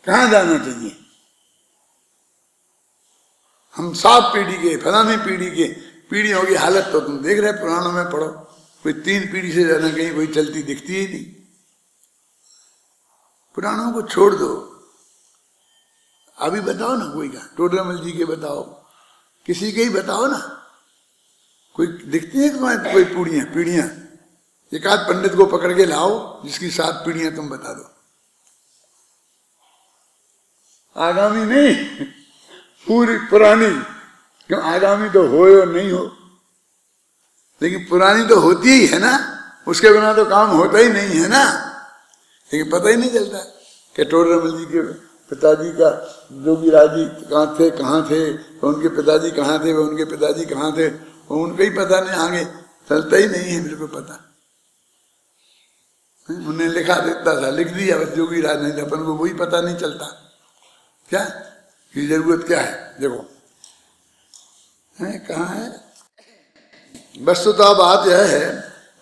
कहाँ जाना चाहिए? हम 7 पीढ़ी के, फलानी पीढ़ी के, पीढ़ियों की हालत तो तुम देख रहे, पुराणों में पढ़ो, कोई 3 पीढ़ी से ज्यादा कहीं कोई चलती दिखती ही नहीं। पुराणों को छोड़ दो, अभी बताओ ना कोई का, टोडरमल जी के बताओ, किसी के ही बताओ ना, कोई दिखती है तुम्हारे कोई पीढ़ियां? एक आध पंडित को पकड़ के लाओ जिसकी 7 पीढ़ियां तुम बता दो। आगामी नहीं, पूरी पुरानी। क्यों? आगामी तो हो या नहीं हो, लेकिन पुरानी तो होती ही है ना, उसके बिना तो काम होता ही नहीं है ना। लेकिन पता ही नहीं चलता कि टोडरमल जी के पिताजी का, जोगीराज जी कहाँ थे, उनके पिताजी कहाँ थे, वो उनके पिताजी कहाँ थे, वो उनको ही पता नहीं, आगे चलता ही नहीं है बिल्कुल पता। उन्हें लिखा देता था, लिख दिया बस, जोगीराज नहीं, अपन को वही पता नहीं चलता। क्या की जरूरत क्या है? देखो कहाँ है? वस्तुतः बात यह है,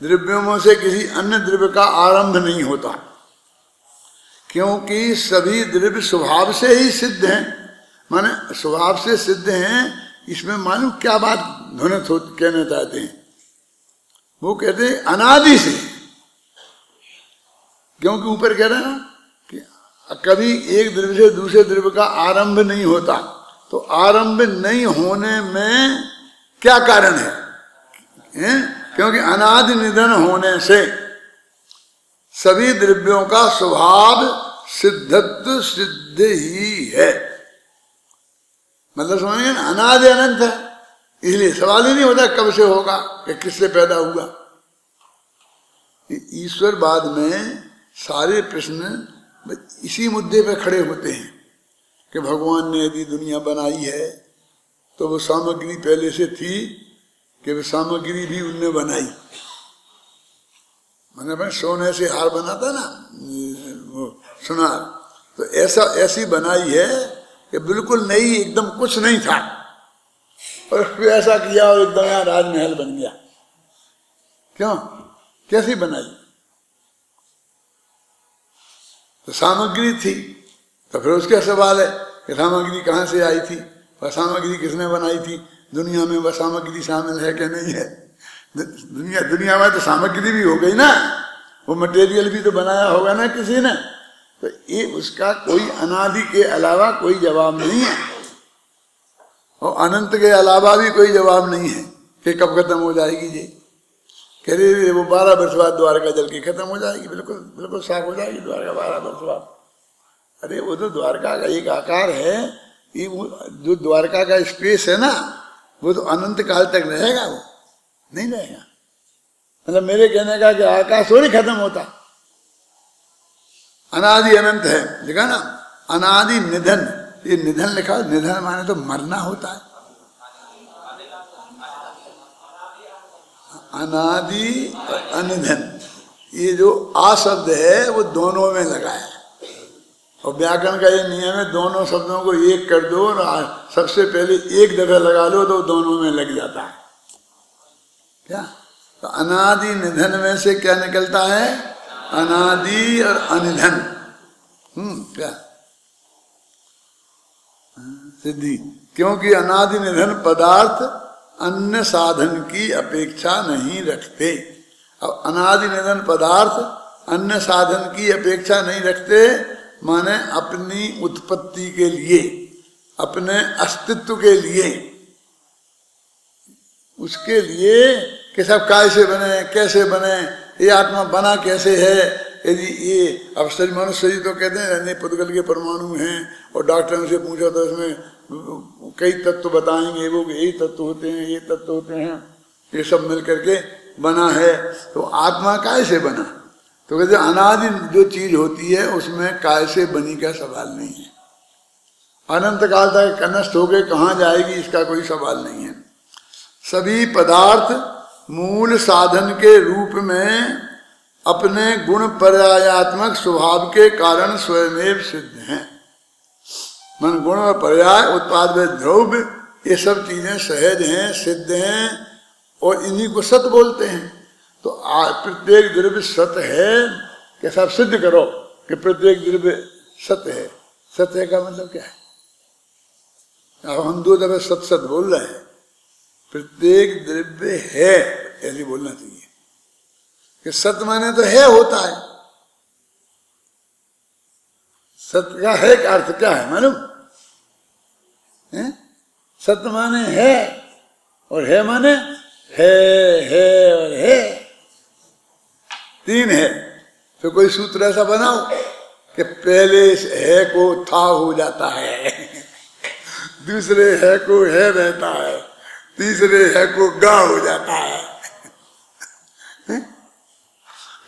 द्रव्यों से किसी अन्य द्रव्य का आरंभ नहीं होता, क्योंकि सभी द्रव्य स्वभाव से ही सिद्ध हैं। माने स्वभाव से सिद्ध हैं, इसमें मालूम क्या बात ध्वनित कहना चाहते हैं? वो कहते हैं अनादि से, क्योंकि ऊपर कह रहे हैं ना कि कभी एक द्रव्य से दूसरे द्रव्य का आरंभ नहीं होता, तो आरंभ नहीं होने में क्या कारण है? क्योंकि अनादि निधन होने से सभी द्रव्यों का स्वभाव सिद्धत्व सिद्ध ही है। मतलब समझेंगे ना, अनादि अनंत है, इसलिए सवाल ही नहीं होता कब से होगा कि किससे पैदा हुआ। ईश्वरवाद में सारे प्रश्न इसी मुद्दे पर खड़े होते हैं कि भगवान ने यदि दुनिया बनाई है तो वो सामग्री पहले से थी कि वो सामग्री भी उनने बनाई। मैंने भाई सोने से हार बनाता ना, वो सुनार, तो ऐसी बनाई है कि बिल्कुल नई, एकदम कुछ नहीं था, और उसको ऐसा किया और एकदम यहाँ राजमहल बन गया। क्यों? कैसी बनाई? तो सामग्री थी। तो फिर उसका सवाल है कि सामग्री कहाँ से आई थी, वह सामग्री किसने बनाई थी, दुनिया में वह सामग्री शामिल है कि नहीं है? दुनिया में तो सामग्री भी हो गई ना, वो मटेरियल भी तो बनाया होगा ना किसी ने। तो ये उसका कोई अनादि के अलावा कोई जवाब नहीं है, और अनंत के अलावा भी कोई जवाब नहीं है कि कब खत्म हो जाएगी। ये कह रहे वो 12 वर्ष बाद द्वारका जल के खत्म हो जाएगी, बिल्कुल बिल्कुल साफ हो जाएगी द्वारका 12 वर्ष बाद। अरे वो तो द्वारका का एक आकार है, ये जो द्वारका का स्पेस है ना, वो तो अनंत काल तक रहेगा, वो नहीं रहेगा। मतलब मेरे कहने का कि आकाश थोड़ी खत्म होता, अनादि अनंत है। देखा ना, अनादि निधन, ये निधन लिखा, निधन माने तो मरना होता है। अनादि और अनिधन, ये जो आ शब्द है वो दोनों में लगा है, और व्याकरण का ये नियम है दोनों शब्दों को एक कर दो और सबसे पहले एक जगह लगा लो तो दोनों में लग जाता है। क्या? तो अनादि निधन में से क्या निकलता है? अनादि और अनिधन। क्या सिद्धि? क्योंकि अनादि निधन पदार्थ अन्य साधन की अपेक्षा नहीं रखते। अब अनादि निधन पदार्थ अन्य साधन की अपेक्षा नहीं रखते, माने अपनी उत्पत्ति के लिए, अपने अस्तित्व के लिए, उसके लिए कि सब कैसे बने, कैसे बने, ये आत्मा बना कैसे है। यदि ये अब शरीर, मनुष्य शरीर तो कहते हैं अन्य पुद्गल के परमाणु हैं, और डॉक्टर से पूछा तो उसमें कई तत्व बताएंगे, वो यही तत्व होते हैं, ये तत्व होते हैं, ये सब मिल करके बना है। तो आत्मा कैसे बना? तो कहते अनादि जो चीज होती है उसमें कैसे बनी का सवाल नहीं है। अनंत काल तक नष्ट होकर कहाँ जाएगी इसका कोई सवाल नहीं है। सभी पदार्थ मूल साधन के रूप में अपने गुण पर्यायात्मक स्वभाव के कारण स्वयमेव सिद्ध हैं। मन गुण और पर्याय, उत्पाद व द्रव्य, ये सब चीजें सहज हैं, सिद्ध हैं, और इन्हीं को सत बोलते हैं। तो प्रत्येक द्रव्य सत है कि सब सिद्ध करो कि प्रत्येक द्रव्य सत्य है। सत्य का मतलब क्या है? अब हम 2 दफे सत सत बोल रहे हैं, प्रत्येक द्रव्य है ऐसे बोलना चाहिए कि सत माने तो है, होता है। सत्य का है का अर्थ क्या है मालूम है? सत्य माने है, और है माने है और है, 3 है। तो कोई सूत्र ऐसा बनाओ कि पहले है को था हो जाता है, दूसरे है को है रहता है, तीसरे है को गा हो जाता है।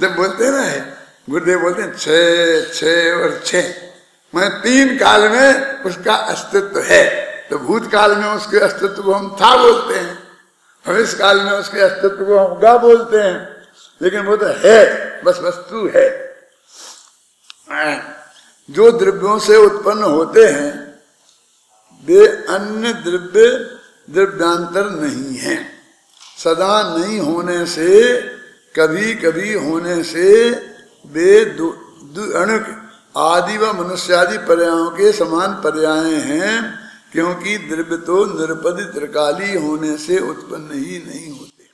जब बोलते हैं ना, गुरुदेव बोलते हैं 6 6 और 6, मैं 3 काल में उसका अस्तित्व है। तो भूतकाल में उसके अस्तित्व को हम था बोलते हैं, भविष्य काल में उसके अस्तित्व को हम गा बोलते हैं, लेकिन वो तो है, बस वस्तु है। जो द्रव्यों से उत्पन्न होते हैं वे अन्य द्रव्य द्रव्यांतर नहीं है। सदा नहीं होने से, कभी कभी होने से वे अणुक आदि व मनुष्यादि पर्यायों के समान पर्याय हैं, क्योंकि द्रव्य तो निरपदि त्रिकाली होने से उत्पन्न ही नहीं होते।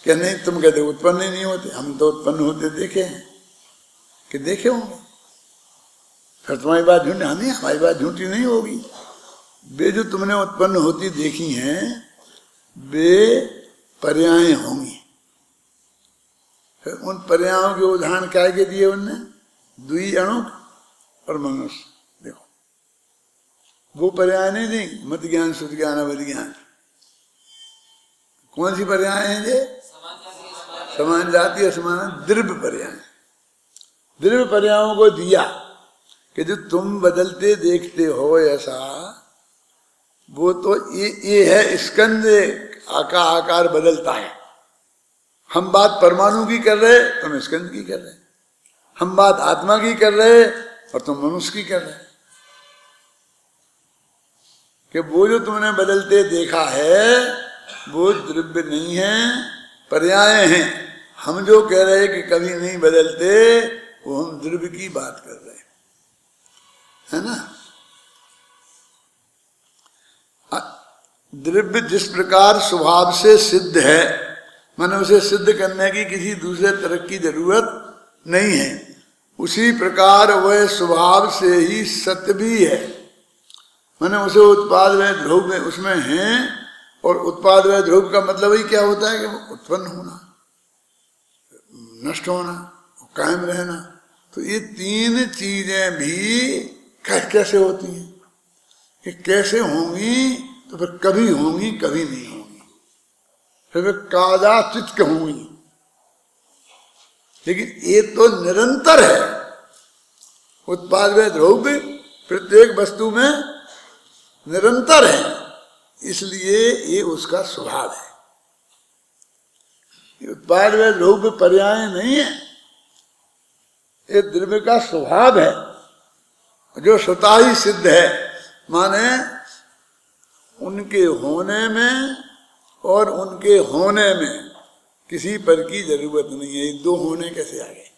क्या नहीं? तुम कहते उत्पन्न ही नहीं होते, हम तो उत्पन्न होते देखे हैं कि देखे होंगे। फिर तुम्हारी बात झूठी, हमें हमारी बात झूठी नहीं होगी। वे जो तुमने उत्पन्न होती देखी हैं वे पर्याय होंगी। फिर उन पर्यायों के उदाहरण क्या के दिए उनने? द्वि अणुक और मनुष्य। देखो वो पर्याय नहीं दी, मत ज्ञान शुद्ध ज्ञान अवध ज्ञान। कौन सी पर्याय है ये? समान जाति असमान द्रव्य पर्याय। द्रव्य पर्यायों को दिया कि जो तुम बदलते देखते हो ऐसा, वो तो ये है स्कंद का आकार बदलता है। हम बात परमाणु की कर रहे, तुम स्कंद की कर रहे। हम बात आत्मा की कर रहे और तुम मनुष्य की कर रहे। कि वो जो तुमने बदलते देखा है वो द्रव्य नहीं है, पर्याय हैं। हम जो कह रहे हैं कि कभी नहीं बदलते, वो हम द्रव्य की बात कर रहे हैं, है ना। द्रव्य जिस प्रकार स्वभाव से सिद्ध है, माने उसे सिद्ध करने की किसी दूसरे तरह की जरूरत नहीं है, उसी प्रकार वह स्वभाव से ही सत्य भी है। माने उसे उत्पाद व ध्रुव में उसमें है, और उत्पाद व ध्रुव का मतलब ही क्या होता है कि उत्पन्न होना, नष्ट होना, कायम रहना। तो ये 3 चीजें भी कैसे होती हैं? कि कैसे होंगी? तो फिर कभी होंगी, कभी नहीं होंगी, फिर वे कादाचित होंगी। लेकिन ये तो निरंतर है। उत्पाद व द्रव्य प्रत्येक वस्तु में निरंतर है, इसलिए ये उसका स्वभाव है। उत्पाद व द्रव्य पर्याय नहीं है, ये द्रव्य का स्वभाव है जो स्वतः ही सिद्ध है। माने उनके होने में और उनके होने में किसी पर की जरूरत नहीं है। 2 होने कैसे आ गए?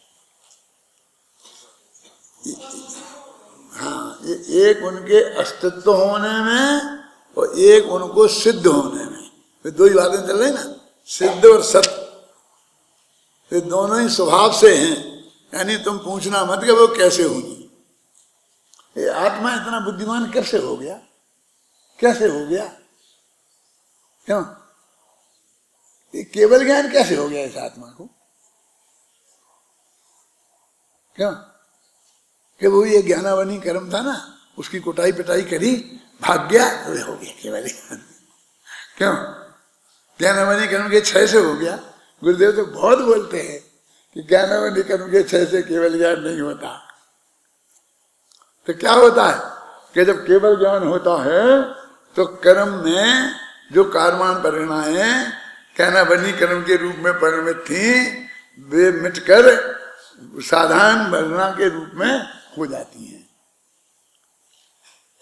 हाँ, ये एक उनके अस्तित्व होने में और एक उनको सिद्ध होने में, ये 2 ही बातें चल रही ना, सिद्ध और सत्य। ये दोनों ही स्वभाव से हैं। यानी तुम पूछना मत कि वो कैसे होगी। ये आत्मा इतना बुद्धिमान कैसे हो गया? कैसे हो गया? क्यों? ये केवल ज्ञान कैसे हो गया इस आत्मा को? क्यों? कि वो ये ज्ञानावनी कर्म था ना, उसकी कुटाई पिटाई करी, भाग गया, तो हो गया केवल ज्ञान। क्यों? ज्ञानावनी कर्म के 6 से हो गया। गुरुदेव तो बहुत बोलते हैं कि ज्ञानावनी कर्म के 6 से केवल ज्ञान नहीं होता। तो क्या होता है कि जब केवल ज्ञान होता है तो कर्म में जो कर्माण परिणामें ज्ञानावनी कर्म के रूप में परिणमित थी, वे मिटकर साधारण वर्णा के रूप में हो जाती हैं।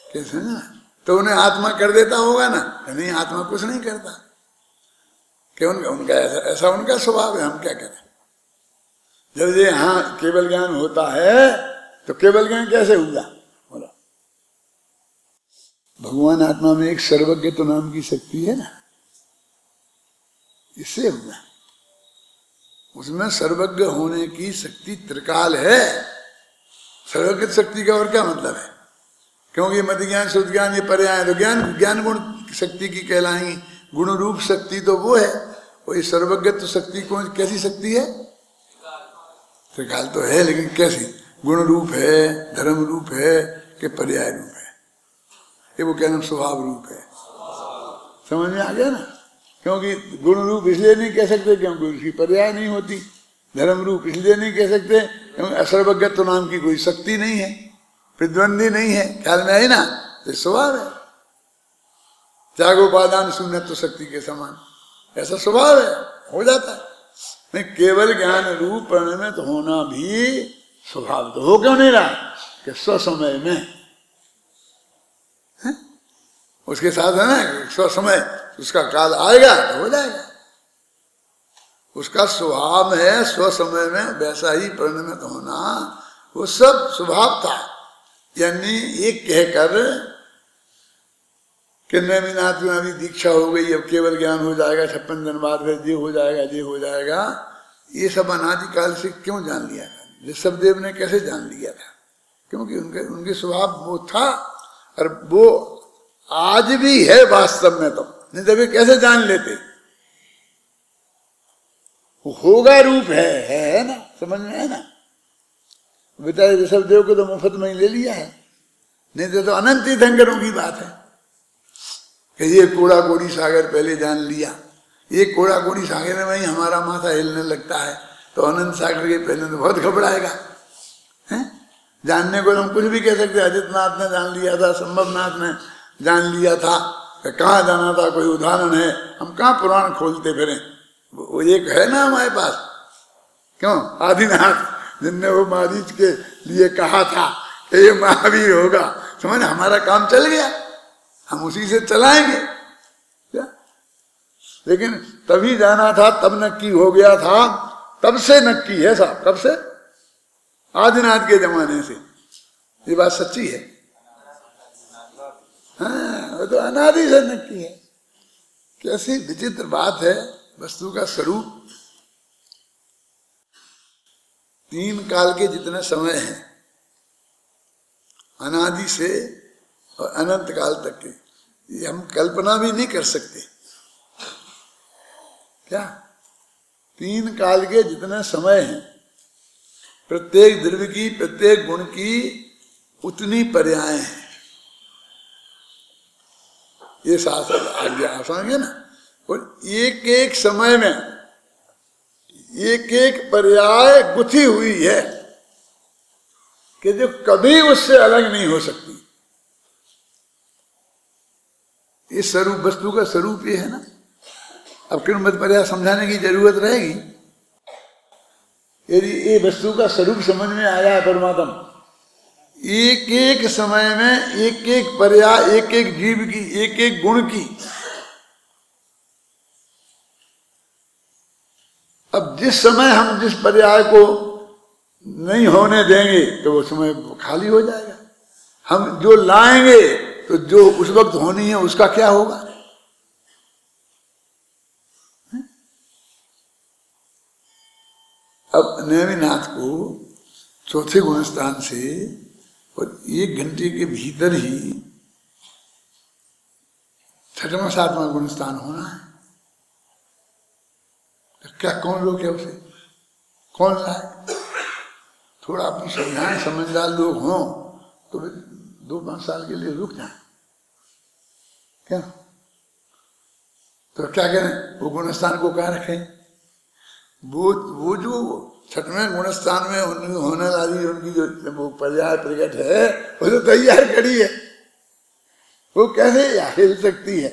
कैसे ना? तो उन्हें आत्मा कर देता होगा ना? नहीं, आत्मा कुछ नहीं करता। कि उनका ऐसा उनका स्वभाव है, हम क्या करें। जब ये हाँ केवल ज्ञान होता है तो केवल ज्ञान कैसे हुआ? बोलो, भगवान आत्मा में एक सर्वज्ञ तो नाम की शक्ति है ना, इससे हुआ। उसमें सर्वज्ञ होने की शक्ति त्रिकाल है। सर्वज्ञ शक्ति का और क्या मतलब है? क्योंकि मत ज्ञान शुद्ध ज्ञान ये पर्याय, तो ज्ञान गुण शक्ति की कहलाएंगी। गुण रूप शक्ति तो वो है, वही सर्वज्ञत्व शक्ति कौन कैसी शक्ति है? त्रिकाल तो है, लेकिन कैसी? गुण रूप है, धर्म रूप है कि पर्याय रूप है? ये वो कहना स्वभाव रूप है। समझ में आ गया ना? क्योंकि गुण रूप इसलिए नहीं कह सकते क्योंकि उसकी पर्याय नहीं होती। धर्म रूप इसलिए नहीं कह सकते क्योंकि असर्वज्ञत्व नाम की कोई शक्ति नहीं है, प्रतिद्वंदी नहीं है। ख्याल में आई ना? ये स्वभाव है, त्यागोपादान शून्यत्व शक्ति के समान ऐसा स्वभाव है, हो जाता है। नहीं, केवल ज्ञान रूप परिणमित होना भी स्वभाव तो हो क्यों नहीं रहा कि स्वसमय में है? उसके साथ है ना स्वसमय, उसका काल आएगा तो हो जाएगा। उसका स्वभाव है स्वसमय में वैसा ही परिणमित होना, वो सब स्वभाव था। यानी एक कहकर कि नैमिनाथ में अभी दीक्षा हो गई, अब केवल ज्ञान हो जाएगा, 56 दिन बाद फिर ये हो जाएगा, ये हो जाएगा, ये सब अनादिकाल से क्यों जान लिया था? ऋषभदेव ने कैसे जान लिया था? क्योंकि उनके स्वभाव वो था, और वो आज भी है वास्तव में। तो नहीं तो वे कैसे जान लेते? वो होगा रूप है ना? समझ में है ना? बेचारे ऋषभदेव को तो मुफ्त में ही ले लिया है, नहीं तो अनंत तीर्थंकरों की बात है कि ये कोड़ा कोड़ी सागर पहले जान लिया। ये कोड़ा कोड़ी सागर में ही हमारा माथा हिलने लगता है, तो अनंत सागर के पहले तो बहुत घबराएगा। हैं? जानने को हम कुछ भी कह सकते। अजितनाथ ने जान लिया था, संभवनाथ ने जान लिया था, कहाँ जाना था कोई उदाहरण है? हम कहाँ पुराण खोलते फिरें? वो एक है ना हमारे पास। क्यों? आदिनाथ जिनने वो मारीच के लिए कहा था कि ये महावीर होगा, समझ, हमारा काम चल गया, हम उसी से चलाएंगे क्या? लेकिन तभी जाना था, तब नक्की हो गया था, तब से नक्की है साहब। कब से? आदिनाथ के जमाने से। ये बात सच्ची है। हाँ, वो तो अनादि से नक्की है। कैसी विचित्र बात है। वस्तु का स्वरूप तीन काल के जितने समय हैं, अनादि से और अनंत काल तक के, ये हम कल्पना भी नहीं कर सकते। क्या? तीन काल के जितने समय हैं, प्रत्येक द्रव्य की, प्रत्येक गुण की उतनी पर्याय हैं। ये शास्त्र आज्ञा आसान है ना? और एक एक समय में एक एक पर्याय गुथी हुई है कि जो कभी उससे अलग नहीं हो सकती। इस स्वरूप, वस्तु का स्वरूप ये है ना। अब क्यों मत पर्याय समझाने की जरूरत रहेगी? यदि ये वस्तु का स्वरूप समझ में आया है परमात्मा, एक एक समय में एक एक पर्याय, एक एक जीव की, एक एक गुण की। अब जिस समय हम जिस पर्याय को नहीं होने देंगे तो वो समय खाली हो जाएगा। हम जो लाएंगे तो जो उस वक्त होनी है उसका क्या होगा? अब नेमिनाथ को चौथे गुणस्थान से और 1 घंटे के भीतर ही 6वां 7वां गुणस्थान होना है। क्या कौन लोग है उसे? कौन लाए? थोड़ा अपनी समझाएं, समझदार लोग हों तो 2-5 साल के लिए रुक जाए। क्या तो क्या करें? वो गुणस्थान को कहाँ रखें? वो जो 6वें गुणस्थान में होने वाली उनकी जो वो पर्याय प्रकट है, वो तो तैयार करी है, वो कैसे हिल सकती है?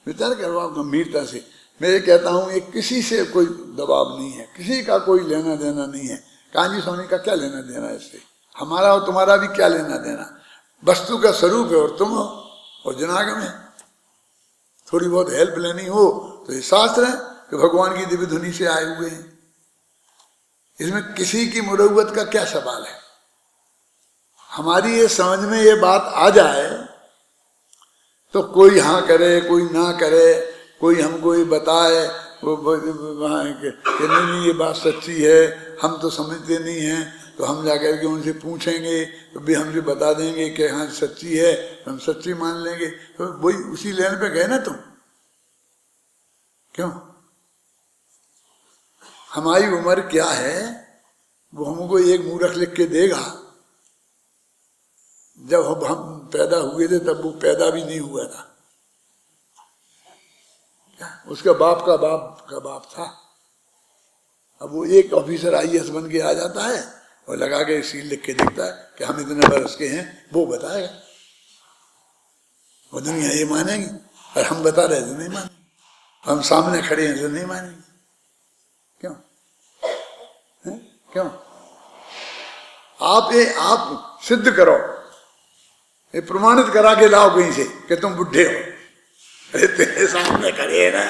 विचार करो आप गंभीरता से। मैं ये कहता हूं, ये किसी से कोई दबाव नहीं है, किसी का कोई लेना देना नहीं है। कांजी स्वामी का क्या लेना देना इससे? हमारा और तुम्हारा भी क्या लेना देना? वस्तु का स्वरूप है और तुम हो और जनागम है। थोड़ी बहुत हेल्प लेनी हो तो ये शास्त्र है कि भगवान की दिव्य धुनी से आए हुए हैं। इसमें किसी की मुरव्वत का क्या सवाल है? हमारी ये समझ में ये बात आ जाए तो कोई हाँ करे कोई ना करे, कोई हमको ये बताए वो वहाँ कि नहीं ये बात सच्ची है, हम तो समझते नहीं हैं, तो हम जाकर के उनसे पूछेंगे तो भी हमसे बता देंगे कि हाँ सच्ची है, हम सच्ची मान लेंगे। तो वही उसी लेन पे गए ना तुम। क्यों? हमारी उम्र क्या है वो हमको एक मूर्ख लिख के देगा। जब हम पैदा हुए थे तब वो पैदा भी नहीं हुआ था, उसका बाप का बाप का बाप था। अब वो एक ऑफिसर IAS बन के आ जाता है और लगा के सील लिख के देखता है कि हम इतने बरस के हैं, वो बताएगा। वो दुनिया ये मानेगी और हम बता रहे थे नहीं मानेंगे, हम सामने खड़े हैं तो नहीं मानेंगे। क्यों? है? क्यों? आप सिद्ध करो, ये प्रमाणित करा के लाओ कहीं से कि तुम बुढ़े हो। अरे तेरे सामने खड़े है ना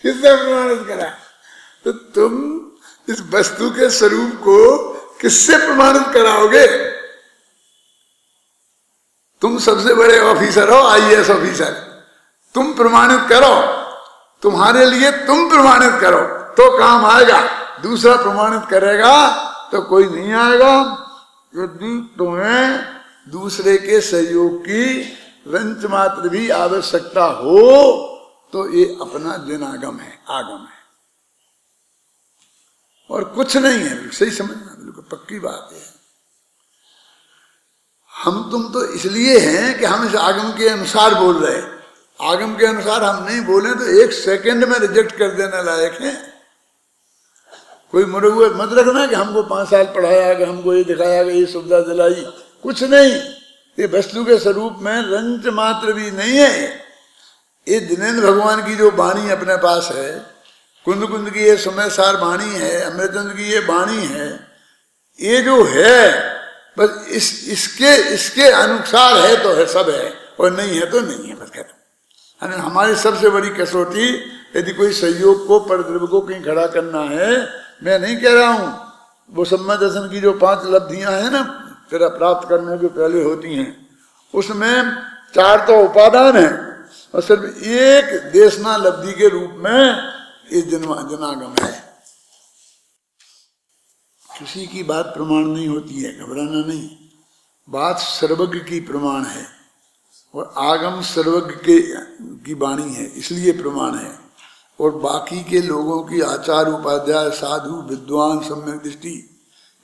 किसने प्रमाणित करा? तो तुम इस वस्तु के स्वरूप को किससे प्रमाणित कराओगे? तुम सबसे बड़े ऑफिसर हो, IAS ऑफिसर, तुम प्रमाणित करो, तुम्हारे लिए तुम प्रमाणित करो तो काम आएगा। दूसरा प्रमाणित करेगा तो कोई नहीं आएगा। यदि तुम्हें दूसरे के सहयोग की रंच मात्र भी आवश्यकता हो तो ये अपना जनागम है, आगम है और कुछ नहीं है। सही समझना, बिल्कुल पक्की बात है। हम तुम तो इसलिए हैं कि हम इस आगम के अनुसार बोल रहे हैं। आगम के अनुसार हम नहीं बोले तो 1 सेकंड में रिजेक्ट कर देने लायक है। कोई मरुआ मत रखना कि हमको 5 साल पढ़ाया, कि हमको ये दिखाया, कि ये सुविधा दिलाई, कुछ नहीं। ये वस्तु के स्वरूप में रंच मात्र भी नहीं है। ये जिनेन्द्र भगवान की जो वाणी अपने पास है, कुंद कुंद की ये समय सार वाणी है, अमृतचंद की ये वाणी है, ये जो है बस इसके अनुसार है तो है, सब है, और नहीं है तो नहीं है, बस कहते। हमारी सबसे बड़ी कसौटी यदि कोई सहयोग को परद्रव्य को कहीं खड़ा करना है, मैं नहीं कह रहा हूं वो सम्मा दर्शन की जो 5 लब्धियां हैं ना तेरा प्राप्त करने के पहले होती हैं, उसमें 4 तो उपादान है और सिर्फ एक देशना लब्धि के रूप में इस जनागम है। किसी की बात प्रमाण नहीं होती है, घबराना नहीं। बात सर्वज्ञ की प्रमाण है और आगम सर्वज्ञ की वाणी है, इसलिए प्रमाण है। और बाकी के लोगों की आचार उपाध्याय साधु विद्वान सम्यक दृष्टि,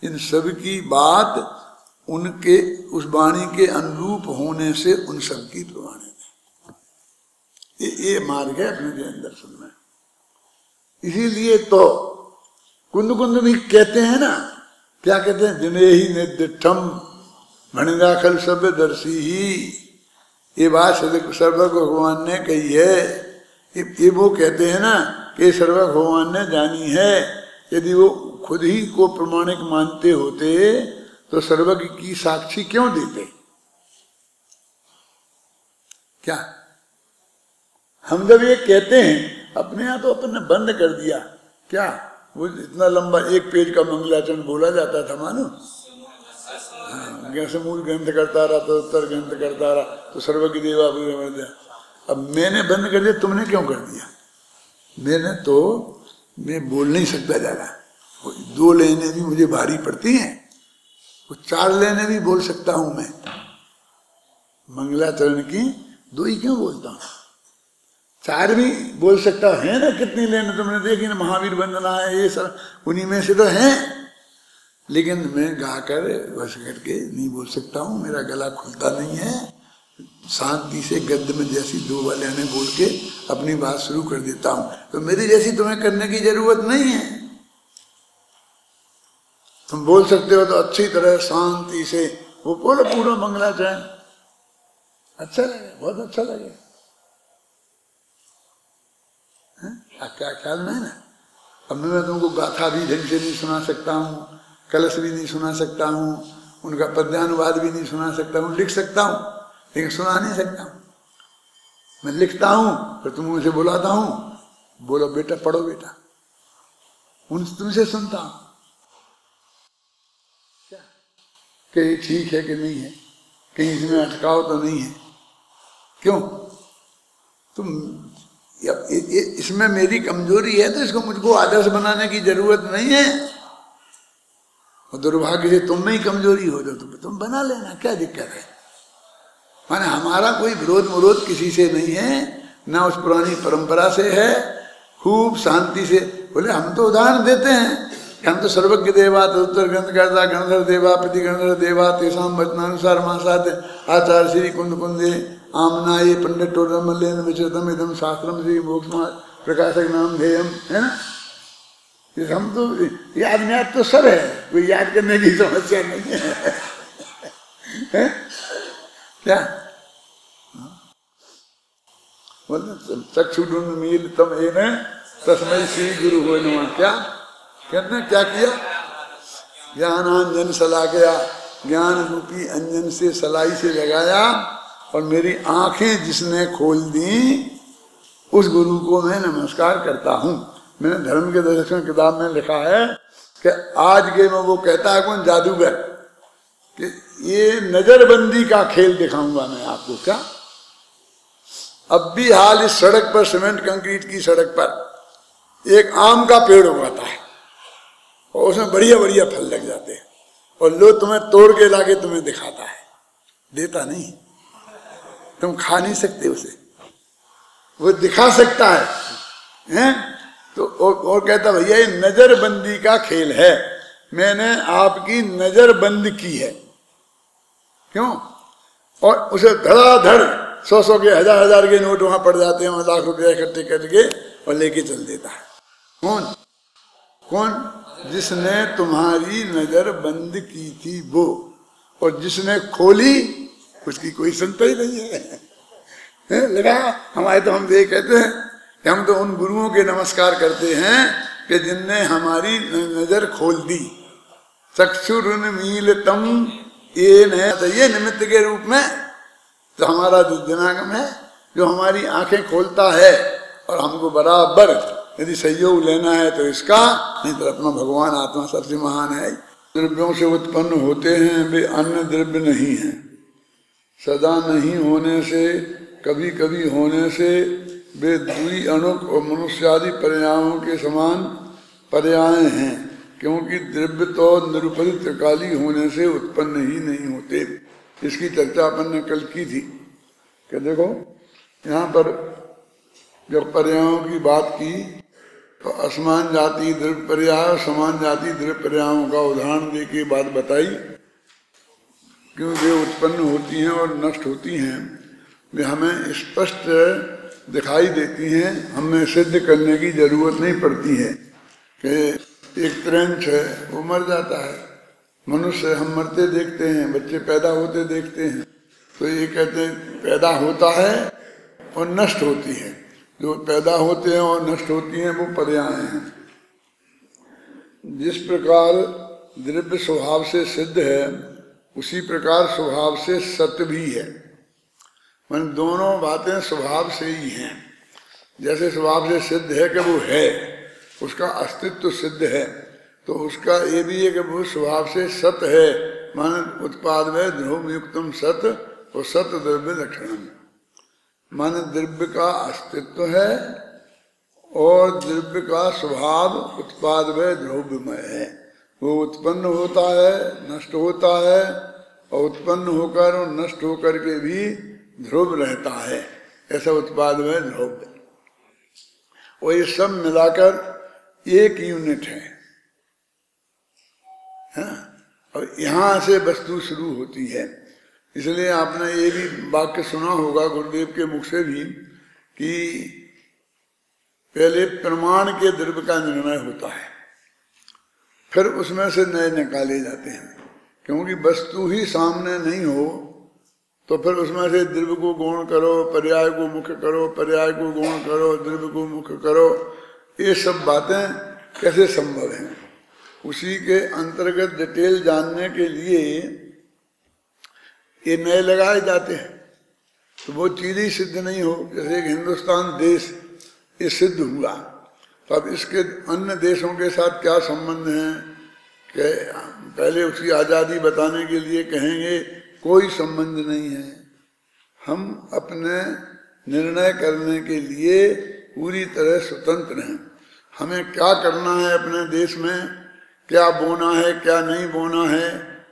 इन सब की बात उनके उस वाणी के अनुरूप होने से उन सब की प्रमाणित है। ये मार्ग है अपने अंदर सुनना। इसीलिए तो कुंद कुंद भी कहते हैं ना, क्या कहते हैं? जिन्हें ही निर्दिठम भणिदाखल सब दर्शी ही, ये बात सर्वज्ञ भगवान ने कही है। ये वो कहते हैं ना कि सर्वज्ञ भगवान ने जानी है। यदि वो खुद ही को प्रमाणिक मानते होते तो सर्वज्ञ की साक्षी क्यों देते? क्या हम जब ये कहते हैं अपने यहाँ तो अपन ने बंद कर दिया क्या? वो इतना लंबा 1 पेज का मंगलाचरण बोला जाता था मानो, हाँ, मूल ग्रंथ करता रहा तो उत्तर ग्रंथ करता रहा तो सर्वज्ञ देवा पूरा दिया। अब मैंने बंद कर दिया, तुमने क्यों कर दिया? मैंने तो मैं बोल नहीं सकता ज्यादा, 2 लेने भी मुझे भारी पड़ती हैं, वो 4 लेने भी बोल सकता हूं मैं। मंगलाचरण की 2 ही क्यों बोलता हूं, 4 भी बोल सकता है ना। कितनी लेने तुमने देखी ना, महावीर वंदना है, ये सब उन्हीं में से तो है। लेकिन मैं गाकर बस करके नहीं बोल सकता हूँ, मेरा गला खुलता नहीं है। शांति से गद्य में जैसी 2 वाले ने बोल के अपनी बात शुरू कर देता हूँ। तो मेरी जैसी तुम्हें करने की जरूरत नहीं है। तुम बोल सकते हो तो अच्छी तरह शांति से वो बोलो पूरा मंगलाचरण, अच्छा लगे, बहुत अच्छा लगे। क्या ख्याल नहीं ना? अब मैं तुमको गाथा भी ढंग से नहीं सुना सकता हूँ, कलश भी नहीं सुना सकता हूँ, उनका पद्यानुवाद भी नहीं सुना सकता हूँ। लिख सकता हूँ लेकिन सुना नहीं सकता हूँ। मैं लिखता हूँ फिर तुम मुझे बुलाता हूँ, बोलो बेटा पढ़ो बेटा, तुमसे सुनता हूँ। कि ये ठीक है कि नहीं है, कहीं इसमें अटकाव तो नहीं है। क्यों? तुम इसमें मेरी कमजोरी है तो इसको मुझको आदर्श बनाने की जरूरत नहीं है। और दुर्भाग्य से तुम में ही कमजोरी हो तो तुम बना लेना, क्या दिक्कत है। माने हमारा कोई विरोध किसी से नहीं है, ना उस पुरानी परंपरा से है, खूब शांति से। बोले हम तो उदाहरण देते हैं, हम तो सर्वज्ञ देवा उत्तर ग्रंथ करता गणधर देवा प्रति गणधर देवा तेसाम वचनानुसार महासात आचार्य श्री कुंद कुंदे आमना ये पंडित टोरमल्लेन विचरतम इदम शास्त्रम श्री मोक्ष प्रकाशक नाम ध्येयम, है ना। हम तो याद में तो सब है, कोई याद करने की समस्या नहीं है, क्या बोलते चक्षुमील तम एन तस्मै श्री गुरु हो नमः। क्या कहते, क्या किया? ज्ञानांजन सला गया, ज्ञान रूपी अंजन से सलाई से लगाया और मेरी आंखें जिसने खोल दी उस गुरु को मैं नमस्कार करता हूँ। मैंने धर्म के दर्शन किताब में लिखा है कि आज के में वो कहता है कौन जादूगर कि ये नजरबंदी का खेल दिखाऊंगा मैं आपको। क्या अब भी हाल इस सड़क पर, सीमेंट कंक्रीट की सड़क पर एक आम का पेड़ उगाता है और उसमें बढ़िया बढ़िया फल लग जाते हैं और लोग तुम्हें तोड़ के लाके तुम्हें दिखाता है, देता नहीं, तुम खा नहीं सकते उसे, वो दिखा सकता है, हैं? तो और कहता भैया ये नजरबंदी का खेल है, मैंने आपकी नजर बंद की है। क्यों? और उसे धड़ाधड़ 100 के 1000 के नोट वहां पड़ जाते हैं, लाख रुपया इकट्ठे करके और लेके चल देता है। कौन? कौन? जिसने तुम्हारी नजर बंद की थी वो, और जिसने खोली उसकी कोई चिंता ही नहीं है। लगा हमारे तो हम ये कहते हैं कि हम तो उन गुरुओं के नमस्कार करते हैं कि जिनने हमारी नजर खोल दी। चक्षुरुन्मीलितम येन है, तो ये निमित्त के रूप में तो हमारा जो जनागम है जो हमारी आंखें खोलता है और हमको बराबर यदि सहयोग लेना है तो इसका, नहीं तो अपना भगवान आत्मा सबसे महान है। द्रव्यों से उत्पन्न होते हैं वे अन्य द्रव्य नहीं है, सदा नहीं होने से कभी कभी होने से वे द्वि अणुक और मनुष्यादि पर्यायों के समान पर्याय हैं, क्योंकि द्रव्य तो निरुपदित त्रिकाली होने से उत्पन्न ही नहीं होते। इसकी चर्चा अपन ने कल की थी कि देखो यहाँ पर जब पर्यायों की बात की तो असमान जाति द्रव्य पर्याय, समान जाति द्रव्य पर्यायों का उदाहरण दे के बात बताई, क्यों वे उत्पन्न होती हैं और नष्ट होती हैं, वे हमें स्पष्ट दिखाई देती हैं, हमें सिद्ध करने की जरूरत नहीं पड़ती है कि एक त्रंच है वो मर जाता है, मनुष्य हम मरते देखते हैं, बच्चे पैदा होते देखते हैं, तो ये कहते हैं पैदा होता है और नष्ट होती है। जो पैदा होते हैं और नष्ट होती हैं वो पर्याय हैं। जिस प्रकार द्रव्य स्वभाव से सिद्ध है उसी प्रकार स्वभाव से सत्य भी है। मन दोनों बातें स्वभाव से ही हैं। जैसे स्वभाव से सिद्ध है कि वो है, उसका अस्तित्व सिद्ध है, तो उसका ये भी है कि वो स्वभाव से सत है। मान उत्पाद में ध्रुव युक्तम सत और सत द्रव्य लक्षणम, मान द्रव्य का अस्तित्व है और द्रव्य का स्वभाव उत्पाद में द्रव्यमय है। वो उत्पन्न होता है, नष्ट होता है, और उत्पन्न होकर और नष्ट होकर के भी ध्रुव रहता है, ऐसा उत्पाद में ध्रुव। और ये सब मिलाकर एक यूनिट है, और यहां से वस्तु शुरू होती है। इसलिए आपने ये भी वाक्य सुना होगा गुरुदेव के मुख से भी कि पहले प्रमाण के द्रव्य का निर्णय होता है, फिर उसमें से नए निकाले जाते हैं, क्योंकि वस्तु ही सामने नहीं हो तो फिर उसमें से द्रव्य को गौण करो, पर्याय को मुख्य करो, पर्याय को गौण करो, द्रव्य को मुख्य करो, ये सब बातें कैसे संभव हैं। उसी के अंतर्गत डिटेल जानने के लिए ये नए लगाए जाते हैं, तो वो चीज ही सिद्ध नहीं हो। जैसे एक हिंदुस्तान देश ये सिद्ध हुआ, तो अब इसके अन्य देशों के साथ क्या संबंध है, पहले उसकी आज़ादी बताने के लिए कहेंगे कोई संबंध नहीं है, हम अपने निर्णय करने के लिए पूरी तरह स्वतंत्र हैं। हमें क्या करना है अपने देश में, क्या बोना है क्या नहीं बोना है,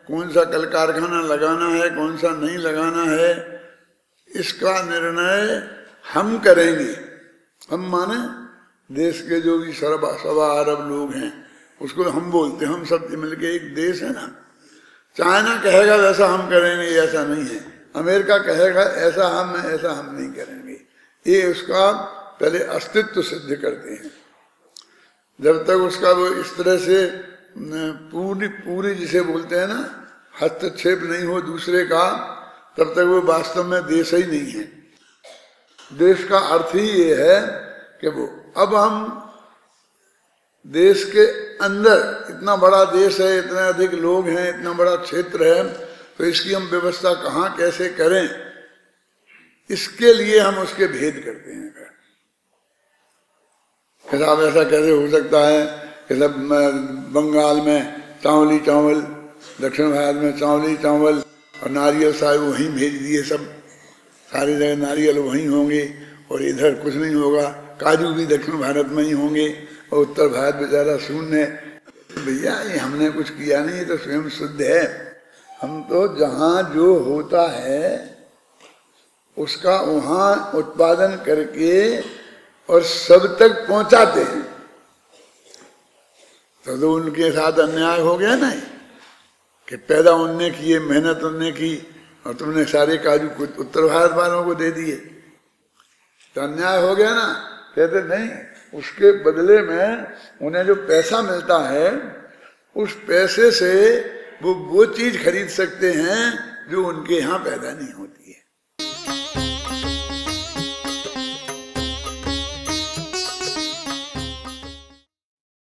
कौन सा कल कारखाना लगाना है कौन सा नहीं लगाना है, इसका निर्णय हम करेंगे। हम माने देश के जो भी 1.25 अरब लोग हैं उसको हम बोलते हैं, हम सब मिलके एक देश है ना। चाइना कहेगा वैसा हम करेंगे, ऐसा नहीं है। अमेरिका कहेगा ऐसा हम नहीं करेंगे। ये उसका पहले अस्तित्व सिद्ध करते हैं। जब तक उसका वो इस तरह से पूरी जिसे बोलते हैं ना हस्तक्षेप नहीं हो दूसरे का, तब तक वो वास्तव में देश ही नहीं है। देश का अर्थ ही ये है कि वो अब हम देश के अंदर, इतना बड़ा देश है, इतने अधिक लोग हैं, इतना बड़ा क्षेत्र है, तो इसकी हम व्यवस्था कहाँ कैसे करें, इसके लिए हम उसके भेद करते हैं। साहब ऐसा कैसे हो सकता है कि सब बंगाल में चावली चावल, दक्षिण भारत में चावली चावल और नारियल साहब वहीं भेज दिए, सब सारी जगह नारियल वहीं होंगे और इधर कुछ नहीं होगा। काजू भी दक्षिण भारत में ही होंगे और उत्तर भारत बेचारा शून्य। भैया ये हमने कुछ किया नहीं, तो स्वयं शुद्ध है। हम तो जहाँ जो होता है उसका वहाँ उत्पादन करके और सब तक पहुंचाते हैं। तो उनके साथ अन्याय हो गया ना कि पैदा उनने किए, मेहनत उनने की और तुमने सारे काजू उत्तर भारत वालों को दे दिए, तो अन्याय हो गया ना। कहते नहीं, उसके बदले में उन्हें जो पैसा मिलता है उस पैसे से वो चीज खरीद सकते हैं जो उनके यहाँ पैदा नहीं होती है।